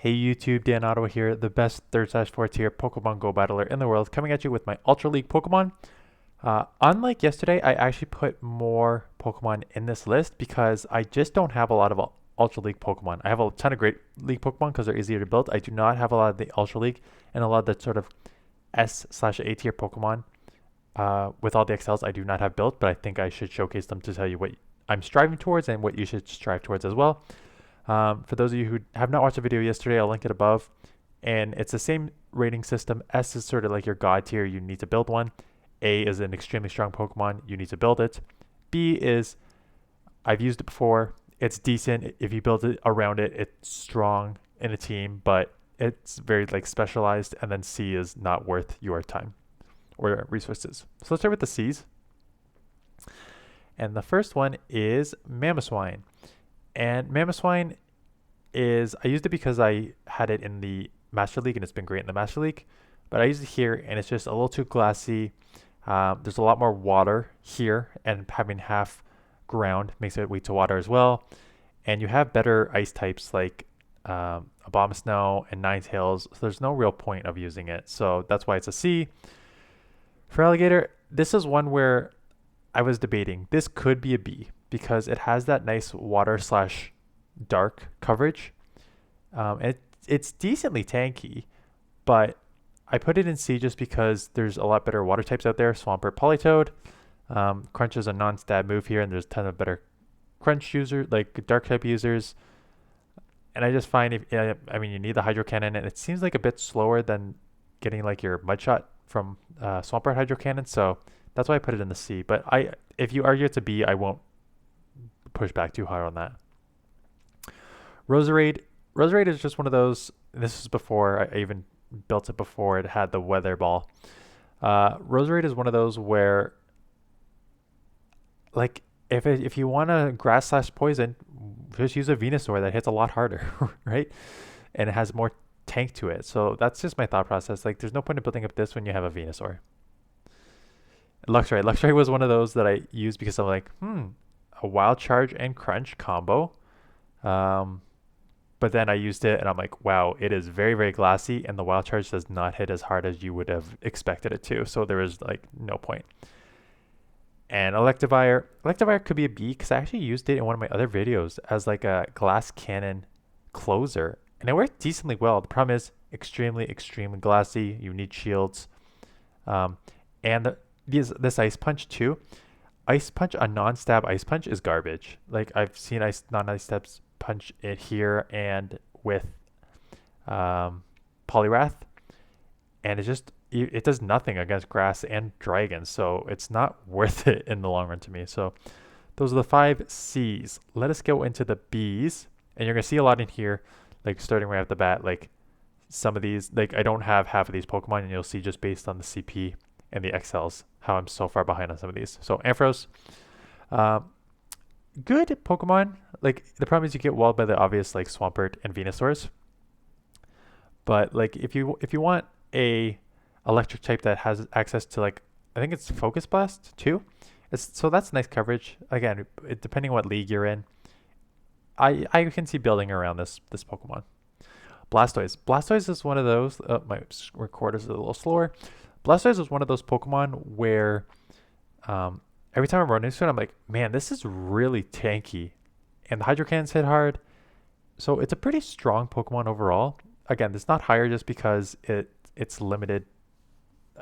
Hey YouTube, Dan Ottawa here, the best 3rd/4th tier Pokemon Go battler in the world, coming at you with my Ultra League Pokemon. Unlike yesterday, I actually put more Pokemon in this list because I just don't have a lot of Ultra League Pokemon. I have a ton of Great League Pokemon because they're easier to build. I do not have a lot of the Ultra League and a lot of the sort of S/A tier Pokemon. With all the XLs, I do not have built, but I think I should showcase them to tell you what I'm striving towards and what you should strive towards as well. For those of you who have not watched the video yesterday, I'll link it above. And it's the same rating system. S is sort of like your god tier, you need to build one. A is an extremely strong Pokemon, you need to build it. B is, I've used it before, it's decent. If you build it around it, it's strong in a team, but it's very like specialized. And then C is not worth your time or resources. So let's start with the C's. And the first one is Mamoswine. And Mamoswine is, I used it because I had it in the Master League and it's been great in the Master League. But I used it here and it's just a little too glassy. There's a lot more water here, and having half ground makes it weak to water as well. And you have better ice types like Abomasnow and Ninetales, so there's no real point of using it. So that's why it's a C. For Alligator, this is one where I was debating. This could be a B because it has that nice water/dark coverage. It's decently tanky, but I put it in C just because there's a lot better water types out there. Swampert, Politoed. Crunch is a non-stab move here, and there's a ton of better Crunch users, like dark type users. And I just find you need the Hydro Cannon, and it seems like a bit slower than getting like your Mudshot from Swampert Hydro Cannon. So that's why I put it in the C. But if you argue it's a B, I won't push back too hard on that. Roserade. Roserade is just one of those. This is before I even built it before it had the weather ball. Roserade is one of those where, like, if you want a grass/poison, just use a Venusaur that hits a lot harder, right? And it has more tank to it. So that's just my thought process. Like, there's no point in building up this when you have a Venusaur. Luxray. Luxray was one of those that I used because I'm like, a Wild Charge and Crunch combo. But then I used it and I'm like, wow, it is very, very glassy, and the Wild Charge does not hit as hard as you would have expected it to. So there is like no point. And Electivire. Electivire could be a B because I actually used it in one of my other videos as like a glass cannon closer. And it worked decently well. The problem is extremely, extremely glassy. You need shields. And this Ice Punch too. Ice Punch, a non-stab Ice Punch is garbage. Like, I've seen non-ice stabs punch it here and with Poliwrath, and it does nothing against grass and dragons, so it's not worth it in the long run to me. So those are the 5 C's. Let us go into the B's, and you're gonna see a lot in here, like starting right off the bat. Like, some of these, like, I don't have half of these Pokemon, and you'll see just based on the CP and the XLs how I'm so far behind on some of these. So Ampharos, good Pokemon. Like, the problem is you get walled by the obvious like Swampert and Venusaurs. But like, if you want a electric type that has access to, like, I think it's Focus Blast too. So that's nice coverage. Again, depending what league you're in, I can see building around this Pokemon. Blastoise. Blastoise is one of those. My recorder is a little slower. Blastoise is one of those Pokemon where every time I'm running into it, I'm like, man, this is really tanky. And the Hydro Cannons hit hard. So it's a pretty strong Pokemon overall. Again, it's not higher just because it's limited.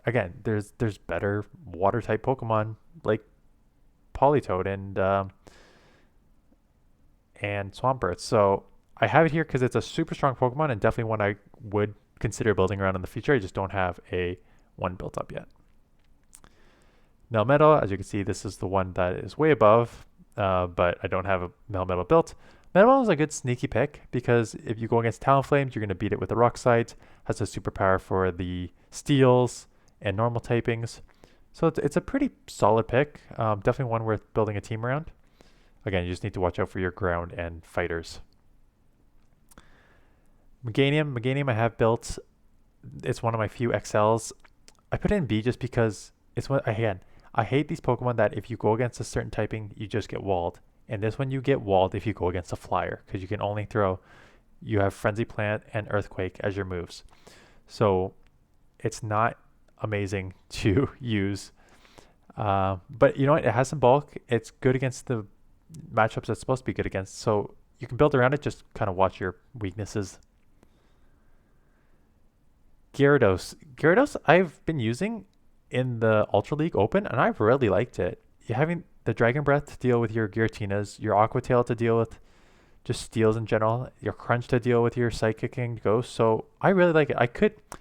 Again, there's better water type Pokemon like Politoed and Swampert. So I have it here because it's a super strong Pokemon and definitely one I would consider building around in the future. I just don't have a one built up yet. Melmetal, as you can see, this is the one that is way above, but I don't have a Melmetal built. Melmetal is a good sneaky pick because if you go against Talonflames, you're going to beat it with the Rock Site. Has a superpower for the Steels and normal typings. So it's a pretty solid pick. Definitely one worth building a team around. Again, you just need to watch out for your ground and fighters. Meganium I have built. It's one of my few XLs. I put it in B just because it's what, again, I hate these Pokemon that if you go against a certain typing, you just get walled. And this one you get walled if you go against a flyer because you can only throw you have Frenzy Plant and Earthquake as your moves. So it's not amazing to use. But you know what? It has some bulk. It's good against the matchups it's supposed to be good against. So you can build around it. Just kind of watch your weaknesses. Gyarados I've been using in the Ultra League Open, and I've really liked it. You having the Dragon Breath to deal with your Giratinas, your Aqua Tail to deal with just steals in general, your Crunch to deal with your Psychicking Ghost. So I really like it.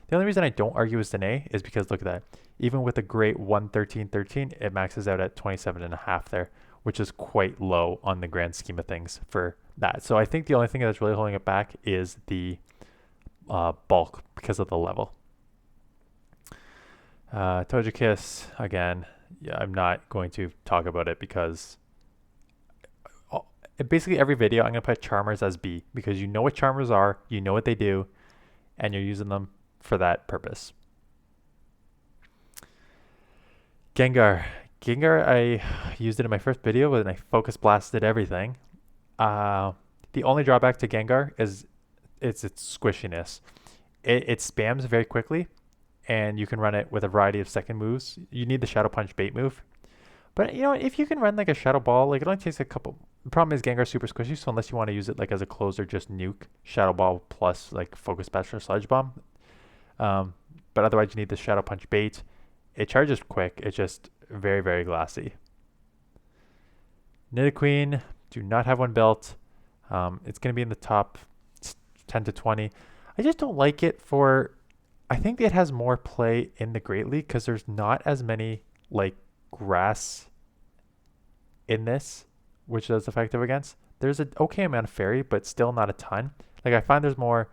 The only reason I don't argue with Danae is because look at that. Even with a great 113-13, it maxes out at 27.5 there, which is quite low on the grand scheme of things for that. So I think the only thing that's really holding it back is the bulk because of the level. Togekiss, again, yeah, I'm not going to talk about it because basically every video I'm going to put Charmers as B because you know what Charmers are, you know what they do, and you're using them for that purpose. Gengar, I used it in my first video and I focus blasted everything. The only drawback to Gengar is its squishiness. It spams very quickly, and you can run it with a variety of second moves. You need the Shadow Punch bait move. But you know, if you can run like a Shadow Ball, like it only takes a couple. The problem is Gengar's super squishy, so unless you want to use it like as a closer, just nuke Shadow Ball plus like Focus Bash or Sludge Bomb. But otherwise, you need the Shadow Punch bait. It charges quick. It's just very, very glassy. Nidoqueen, do not have one built. It's going to be in the top 10 to 20. I just don't like it for. I think it has more play in the Great League because there's not as many like grass in this, which is effective against. There's an okay amount of fairy, but still not a ton. Like I find there's more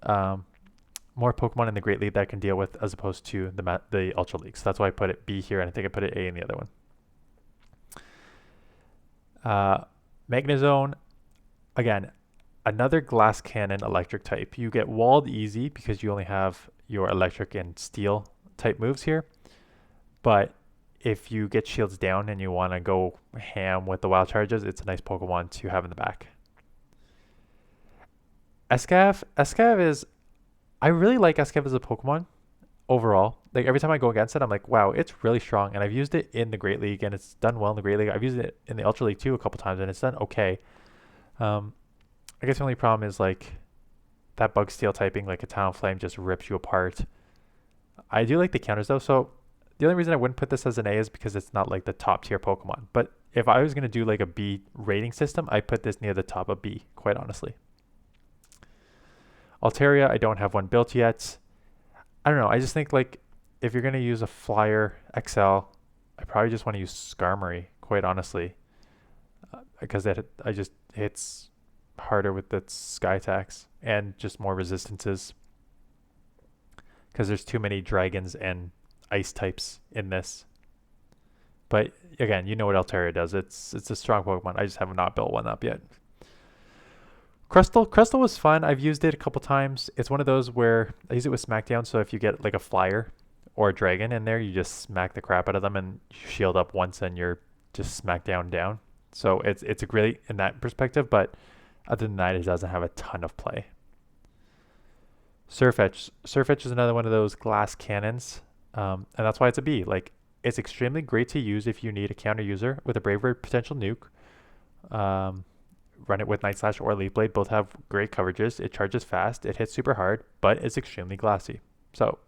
Pokemon in the Great League that I can deal with as opposed to the Ultra League. So that's why I put it B here, and I think I put it A in the other one. Magnezone, again, another glass cannon electric type. You get walled easy because you only have your electric and steel type moves here. But if you get shields down and you want to go ham with the wild charges, it's a nice Pokemon to have in the back. Escav is, I really like Escav as a Pokemon overall. Like every time I go against it, I'm like, wow, it's really strong. And I've used it in the Great League and it's done well in the Great League. I've used it in the Ultra League too a couple times and it's done okay. I guess the only problem is like that bug steel typing, like a Talonflame just rips you apart. I do like the counters though, so the only reason I wouldn't put this as an A is because it's not like the top tier Pokemon. But if I was going to do like a B rating system, I put this near the top of B, quite honestly. Altaria, I don't have one built yet. I don't know. I just think like if you're going to use a Flyer XL, I probably just want to use Skarmory, quite honestly. Because it just hits harder with its sky attacks and just more resistances. Because there's too many dragons and ice types in this. But again, you know what Altaria does. It's a strong Pokemon. I just have not built one up yet. Crystal was fun. I've used it a couple times. It's one of those where I use it with Smackdown. So if you get like a Flyer or a Dragon in there, you just smack the crap out of them and you shield up once and you're just down. So it's a great in that perspective. But other than that, it doesn't have a ton of play. Surfetch is another one of those glass cannons. And that's why it's a B. Like, it's extremely great to use if you need a counter user with a Brave Bird potential nuke. Run it with Night Slash or Leaf Blade. Both have great coverages. It charges fast. It hits super hard, but it's extremely glassy. So,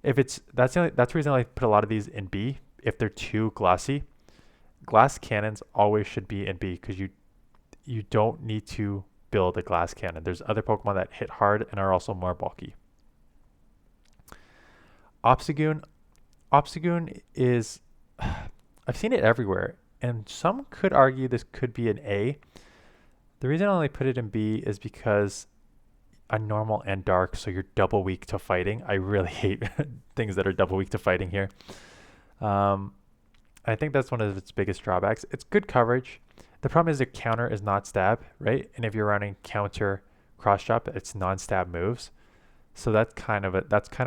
that's the reason I put a lot of these in B. If they're too glassy, glass cannons always should be in B because you don't need to build a glass cannon. There's other Pokemon that hit hard and are also more bulky. Obstagoon is, I've seen it everywhere, and some could argue this could be an A. The reason I only put it in B is because I'm normal and dark, so you're double weak to fighting. I really hate things that are double weak to fighting here. I think that's one of its biggest drawbacks. It's good coverage. The problem is the counter is not stab, right? And if you're running counter cross chop, it's non-stab moves. So that's kind of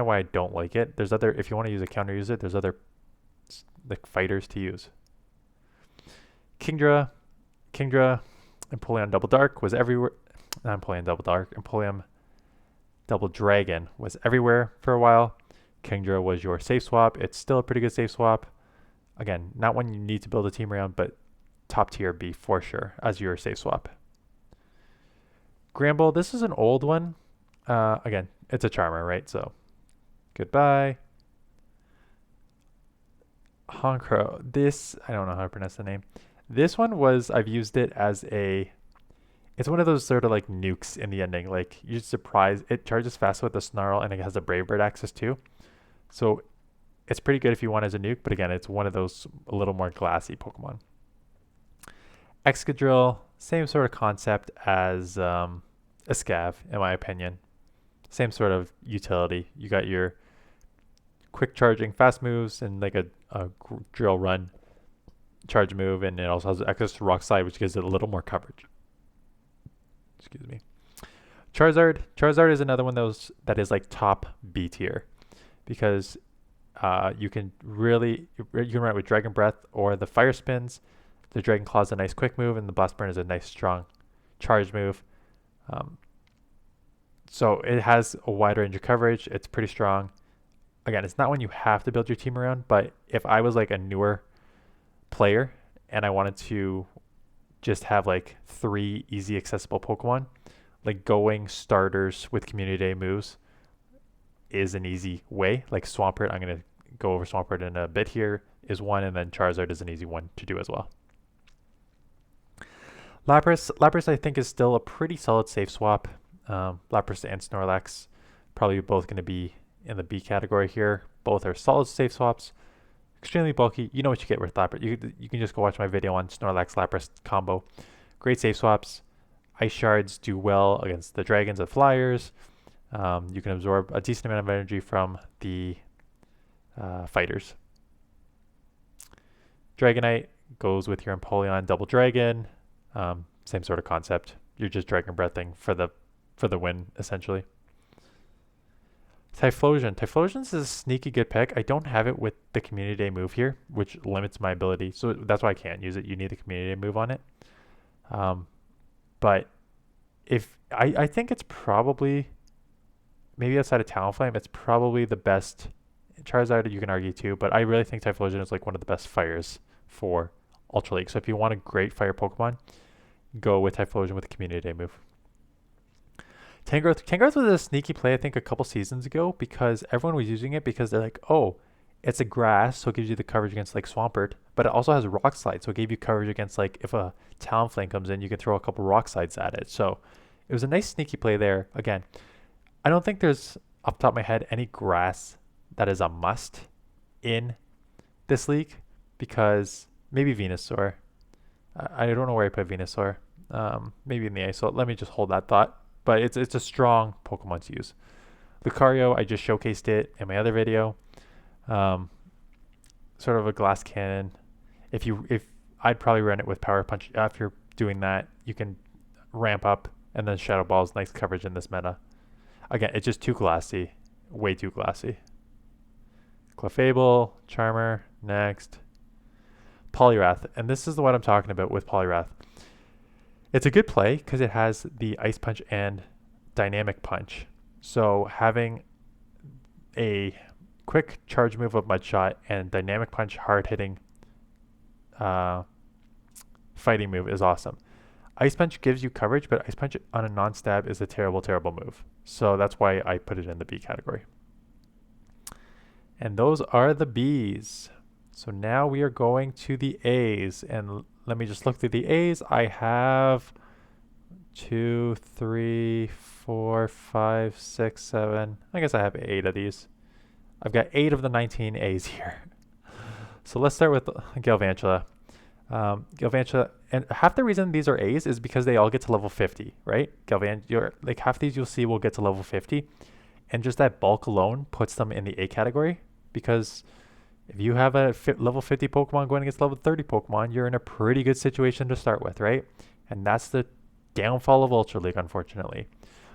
why I don't like it. There's other, if you want to use a counter user, there's other like fighters to use. Kingdra and Empoleon Double Dark was everywhere. Not Empoleon Double Dark. Empoleon Double Dragon was everywhere for a while. Kingdra was your safe swap. It's still a pretty good safe swap. Again, not one you need to build a team around, but top tier B for sure as your safe swap. Gramble, this is an old one. Again, it's a charmer, right? So goodbye. Honchkrow, this, I don't know how to pronounce the name. This one was, I've used it as it's one of those sort of like nukes in the ending. Like you're surprised, it charges fast with the Snarl and it has a Brave Bird access too. So it's pretty good if you want as a nuke, but again, it's one of those a little more glassy Pokemon. Excadrill, same sort of concept as a Scav, in my opinion. Same sort of utility. You got your quick charging fast moves and like a drill run charge move, and it also has access to Rock Slide, which gives it a little more coverage. Excuse me. Charizard is another one that is like top B tier because you can run it with Dragon Breath or the Fire Spins. The Dragon Claw is a nice quick move, and the Blast Burn is a nice strong charge move. So it has a wide range of coverage. It's pretty strong. Again, it's not one you have to build your team around, but if I was like a newer player and I wanted to just have like 3 easy accessible Pokemon, like going starters with Community Day moves is an easy way. Like Swampert, I'm going to go over Swampert in a bit here, is one, and then Charizard is an easy one to do as well. Lapras I think is still a pretty solid safe swap. Lapras and Snorlax probably both going to be in the B category here. Both are solid safe swaps. Extremely bulky. You know what you get with Lapras. You can just go watch my video on Snorlax Lapras combo. Great safe swaps. Ice Shards do well against the Dragons and Flyers. You can absorb a decent amount of energy from the fighters. Dragonite goes with your Empoleon Double Dragon. Same sort of concept. You're just Dragon Breathing for the win, essentially. Typhlosion is a sneaky good pick. I don't have it with the Community Day move here, which limits my ability. So that's why I can't use it. You need the Community Day move on it. But if I think it's probably, maybe outside of Talonflame, it's probably the best. Charizard you can argue too, but I really think Typhlosion is like one of the best fires for Ultra League. So if you want a great fire Pokemon, go with Typhlosion with the Community Day move. Tangrowth was a sneaky play, I think, a couple seasons ago because everyone was using it because they're like, oh, it's a grass, so it gives you the coverage against like Swampert, but it also has Rock Slide, so it gave you coverage against like if a Talonflame comes in, you can throw a couple Rock Slides at it. So it was a nice sneaky play there. Again, I don't think there's, off the top of my head, any grass that is a must in this league because maybe Venusaur. I don't know where I put Venusaur. Maybe in the ice. So let me just hold that thought. But it's a strong Pokemon to use. Lucario, I just showcased it in my other video. Sort of a glass cannon. If I'd probably run it with Power Punch. If you're doing that, you can ramp up and then Shadow Ball's nice coverage in this meta. Again, it's just too glassy. Way too glassy. Clefable, Charmer, next. Poliwrath. And this is the one I'm talking about with Poliwrath. It's a good play because it has the Ice Punch and Dynamic Punch. So having a quick charge move of Mud Shot and Dynamic Punch hard-hitting fighting move is awesome. Ice Punch gives you coverage, but Ice Punch on a non-stab is a terrible, terrible move. So that's why I put it in the B category. And those are the Bs. So now we are going to the A's, and let me just look through the A's. I have 2, 3, 4, 5, 6, 7. I guess I have 8 of these. I've got 8 of the 19 A's here. So let's start with Galvantula. Galvantula, and half the reason these are A's is because they all get to level 50, right? Galvantula, like half these you'll see will get to level 50, and just that bulk alone puts them in the A category because if you have a level 50 Pokemon going against level 30 Pokemon, you're in a pretty good situation to start with, right? And that's the downfall of Ultra League, unfortunately.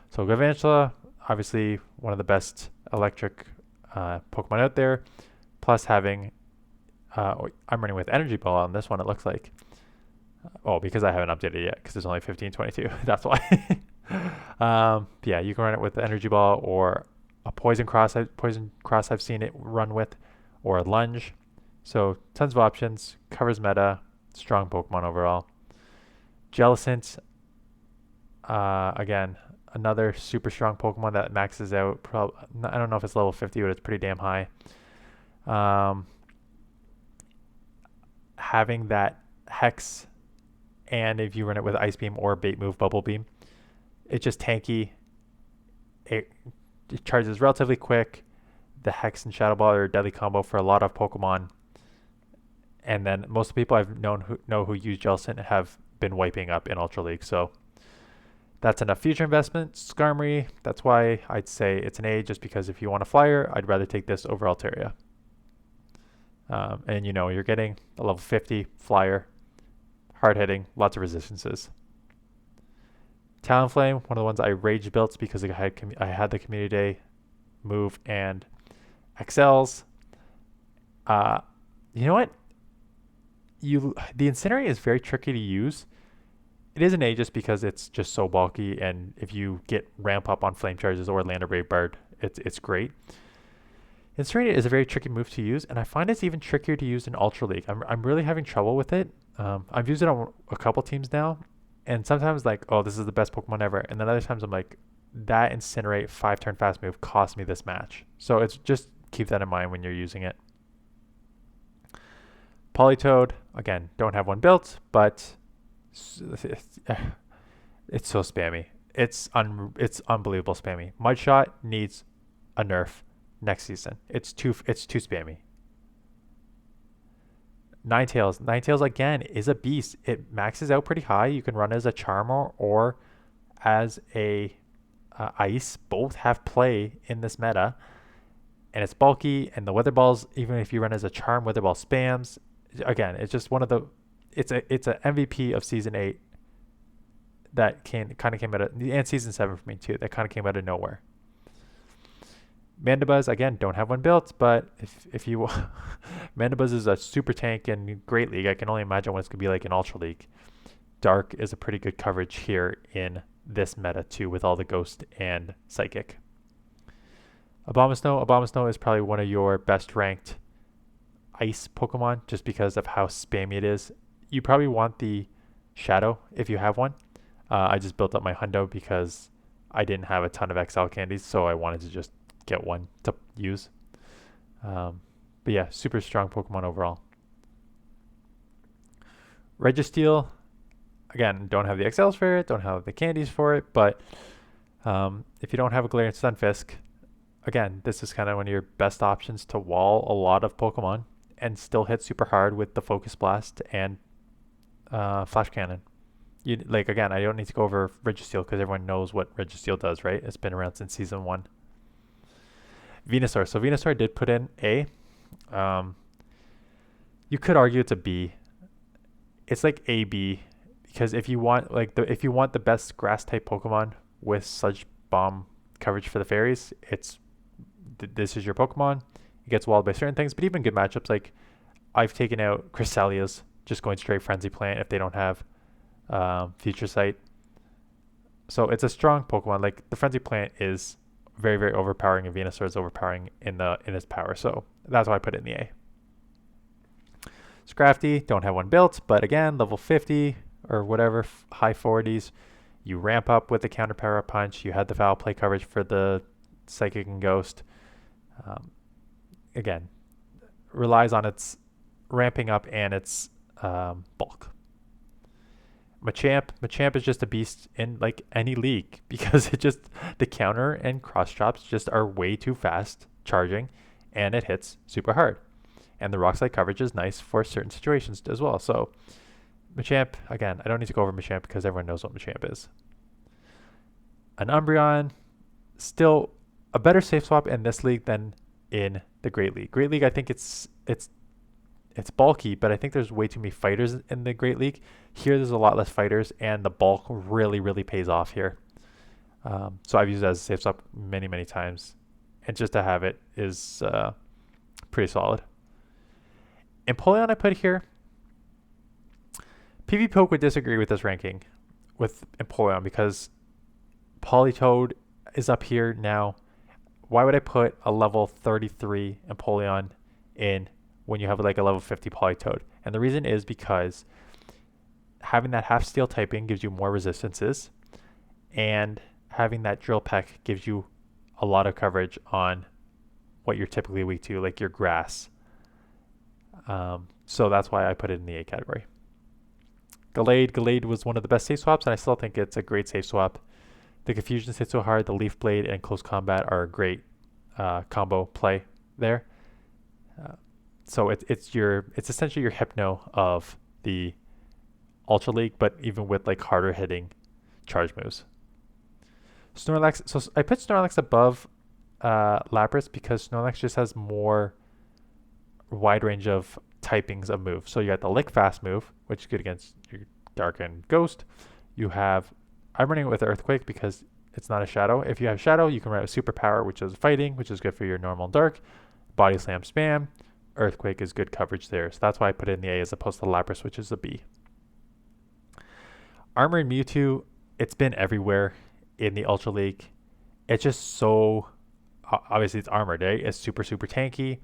So Galvantula, obviously one of the best electric Pokemon out there, plus having, I'm running with Energy Ball on this one, it looks like. Oh, because I haven't updated yet, because it's only 1522. That's why. Yeah, you can run it with the energy ball or a poison cross I've seen it run with, or a lunge. So tons of options. Covers meta. Strong Pokemon overall. Jellicent, again, another super strong Pokemon that maxes out. I don't know if it's level 50, but it's pretty damn high. Um, Having that Hex, and if you run it with Ice Beam or Bait Move Bubble Beam, it's just tanky. It, it charges relatively quick. The Hex and Shadow Ball are a deadly combo for a lot of Pokemon. And then most people I've known who use Jellicent have been wiping up in Ultra League. So that's enough future investment. Skarmory, that's why I'd say it's an A, just because if you want a flyer, I'd rather take this over Altaria. And you're getting a level 50 flyer, hard hitting, lots of resistances. Talonflame, one of the ones I rage built because I had the Community Day move and XLs. You know what? The Incinerate is very tricky to use. It is an A just because it's just so bulky, and if you get ramp up on Flame Charges or Land Brave Bird, it's great. Incinerate is a very tricky move to use, and I find it's even trickier to use in Ultra League. I'm really having trouble with it. I've used it on a couple teams now, and sometimes like, oh, this is the best Pokemon ever, and then other times I'm like, that Incinerate 5-turn fast move cost me this match. So it's just keep that in mind when you're using it. Politoed, again, don't have one built, but it's so spammy. It's unbelievable spammy. Mudshot needs a nerf next season. It's too spammy. Ninetales again is a beast. It maxes out pretty high. You can run as a Charmer or as a Ice. Both have play in this meta, and it's bulky. And the Weather Balls, even if you run as a Charm, Weather Ball spams. Again, it's just one of the. It's a MVP of season 8 that kind of came out of, and season 7 for me too. That kind of came out of nowhere. Mandibuzz, again, don't have one built, but if you Mandibuzz is a super tank in Great League. I can only imagine what it's going to be like in Ultra League. Dark is a pretty good coverage here in this meta too, with all the Ghost and Psychic. Abomasnow is probably one of your best ranked Ice Pokemon just because of how spammy it is. You probably want the Shadow if you have one. I just built up my hundo because I didn't have a ton of XL candies, so I wanted to just get one to use. But yeah, super strong Pokemon overall. Registeel, again, don't have the XLs for it, don't have the candies for it, but if you don't have a Galarian Stunfisk, again, this is kind of one of your best options to wall a lot of Pokemon and still hit super hard with the Focus Blast and Flash Cannon. Again, I don't need to go over Registeel because everyone knows what Registeel does, right? It's been around since season 1. Venusaur. So Venusaur did put in A. You could argue it's a B. It's like A B because if you want the best grass type Pokemon with such bomb coverage for the fairies, this is your Pokemon. It gets walled by certain things, but even good matchups, like I've taken out Crystalias just going straight Frenzy Plant if they don't have Future Sight. So it's a strong Pokemon. Like the Frenzy Plant is very, very overpowering, and Venusaur is overpowering in its power. So that's why I put it in the A. Scrafty, don't have one built, but again, level 50 or whatever, high 40s. You ramp up with the counter power punch. You had the foul play coverage for the Psychic and Ghost. Again, relies on its ramping up and its bulk. Machamp is just a beast in like any league because the counter and cross chops just are way too fast charging, and it hits super hard. And the rock slide coverage is nice for certain situations as well. So Machamp, again, I don't need to go over Machamp because everyone knows what Machamp is. An Umbreon, still a better safe swap in this league than in the Great League. Great League, I think it's bulky, but I think there's way too many fighters in the Great League. Here, there's a lot less fighters, and the bulk really, really pays off here. So I've used it as a safe swap many, many times, and just to have it is pretty solid. Empoleon I put here. PvPoke would disagree with this ranking with Empoleon because Politoed is up here now. Why would I put a level 33 Empoleon in when you have like a level 50 Politoed? And the reason is because having that half steel typing gives you more resistances, and having that drill peck gives you a lot of coverage on what you're typically weak to, like your grass. So that's why I put it in the A category. Gallade was one of the best safe swaps, and I still think it's a great safe swap. The Confusions hit so hard, the Leaf Blade and Close Combat are a great combo play there. So it's essentially your Hypno of the Ultra League, but even with like harder hitting charge moves. Snorlax, so I put Snorlax above Lapras because Snorlax just has more wide range of typings of moves. So you got the Lick Fast move, which is good against your Dark and Ghost. I'm running it with Earthquake because it's not a Shadow. If you have Shadow, you can run it with Superpower, which is Fighting, which is good for your normal Dark. Body Slam spam. Earthquake is good coverage there. So that's why I put it in the A as opposed to Lapras, which is a B. Armored Mewtwo, it's been everywhere in the Ultra League. It's just so, obviously it's armored, eh? It's super tanky.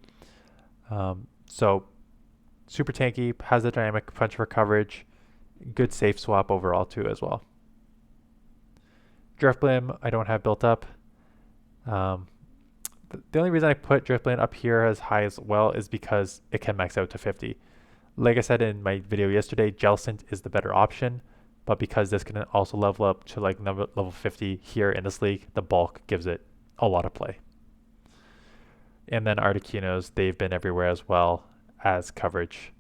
So super tanky, has the dynamic punch for coverage, good safe swap overall too as well. Drifblim I don't have built up. The only reason I put Drifblim up here as high as well is because it can max out to 50. Like I said in my video yesterday, Jellicent is the better option, but because this can also level up to like level 50 here in this league, the bulk gives it a lot of play. And then Articunos, they've been everywhere as well as coverage.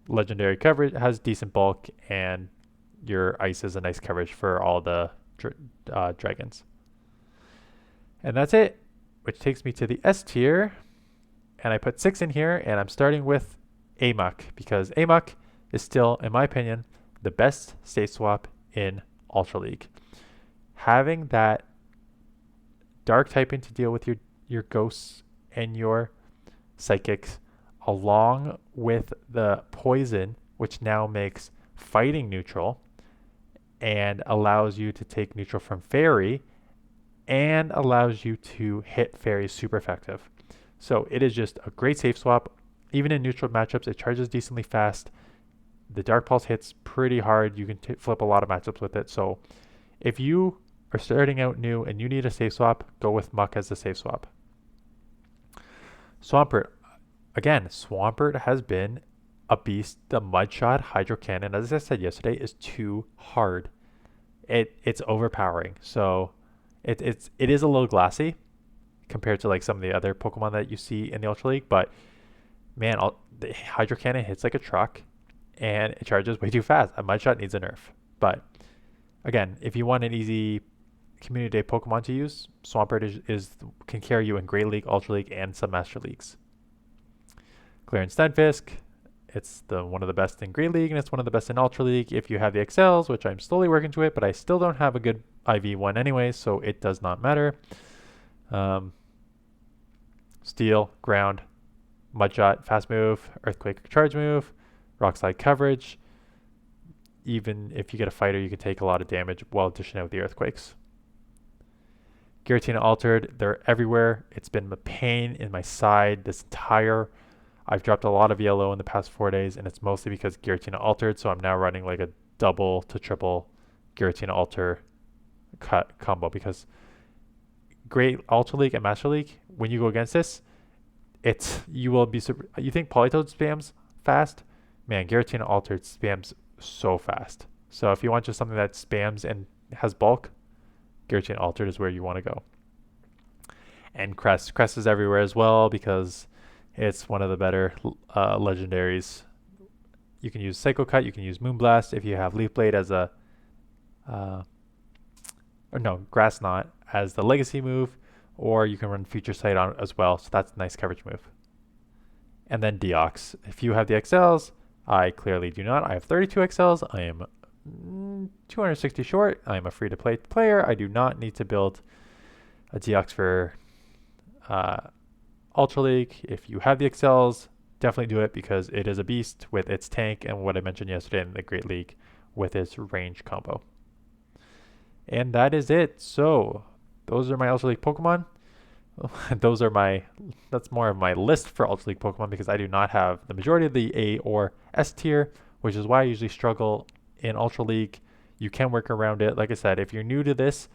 Legendary coverage has decent bulk, and your ice is a nice coverage for all the dragons. And that's it, which takes me to the S tier. And I put 6 in here, and I'm starting with Amok because Amok is still, in my opinion, the best safe swap in Ultra League. Having that dark typing to deal with your ghosts and your psychics, along with the poison, which now makes fighting neutral and allows you to take neutral from fairy and allows you to hit fairy super effective. So it is just a great safe swap. Even in neutral matchups, it charges decently fast. The Dark Pulse hits pretty hard. You can flip a lot of matchups with it. So if you are starting out new and you need a safe swap, go with Muck as the safe swap. Swampert. Again, Swampert has been a beast. The Mudshot Hydro Cannon, as I said yesterday, is too hard. It's overpowering. So it is a little glassy compared to like some of the other Pokemon that you see in the Ultra League. But man, the Hydro Cannon hits like a truck and it charges way too fast. A Mudshot needs a nerf. But again, if you want an easy Community Day Pokemon to use, Swampert can carry you in Great League, Ultra League, and some Master Leagues. Clarence Stunfisk, it's one of the best in Great League, and it's one of the best in Ultra League if you have the Excels, which I'm slowly working to it, but I still don't have a good IV one anyway, so it does not matter. Steel, Ground, Mudshot, Fast Move, Earthquake, Charge Move, Rock Slide coverage. Even if you get a fighter, you can take a lot of damage while dishing out the Earthquakes. Giratina Altered, they're everywhere. It's been a pain in my side I've dropped a lot of yellow in the past 4 days, and it's mostly because Giratina Altered, so I'm now running like a double to triple Giratina Alter cut combo because Great Ultra League and Master League, when you go against this, you will be super. You think Politoed spams fast? Man, Giratina Altered spams so fast. So if you want just something that spams and has bulk, Giratina Altered is where you want to go. And Crest is everywhere as well because it's one of the better legendaries. You can use Psycho Cut, you can use Moonblast if you have Leaf Blade as Grass Knot as the legacy move, or you can run Future Sight on as well, so that's a nice coverage move. And then Deox. If you have the XLs, I clearly do not. I have 32 XLs. I am 260 short. I am a free-to-play player. I do not need to build a Deox for Ultra League. If you have the XLs, definitely do it because it is a beast with its tank and what I mentioned yesterday in the Great League with its range combo. And that is it. So those are my Ultra League Pokemon. those are my That's more of my list for Ultra League Pokemon because I do not have the majority of the A or S tier, which is why I usually struggle in Ultra League. You can work around it. Like I said, if you're new to this,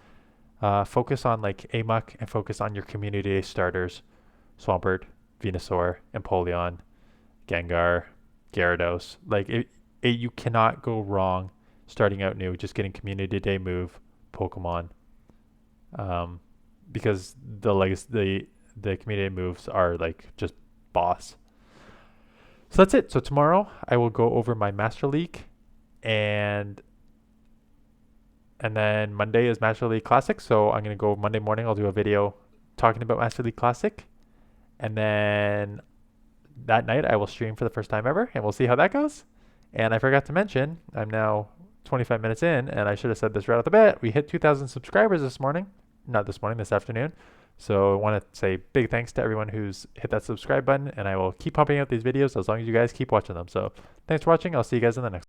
focus on like Amok and focus on your community starters: Swampert, Venusaur, Empoleon, Gengar, Gyarados. You cannot go wrong starting out new, just getting community day move Pokemon. Um, because the community moves are like just boss. So that's it. So tomorrow I will go over my Master League, and then Monday is Master League Classic. So I'm gonna go Monday morning. I'll do a video talking about Master League Classic, and then that night I will stream for the first time ever, and we'll see how that goes. And I forgot to mention, I'm now 25 minutes in, and I should have said this right off the bat. We hit 2,000 subscribers this morning. Not this morning, this afternoon. So I want to say big thanks to everyone who's hit that subscribe button, and I will keep pumping out these videos as long as you guys keep watching them. So thanks for watching. I'll see you guys in the next one.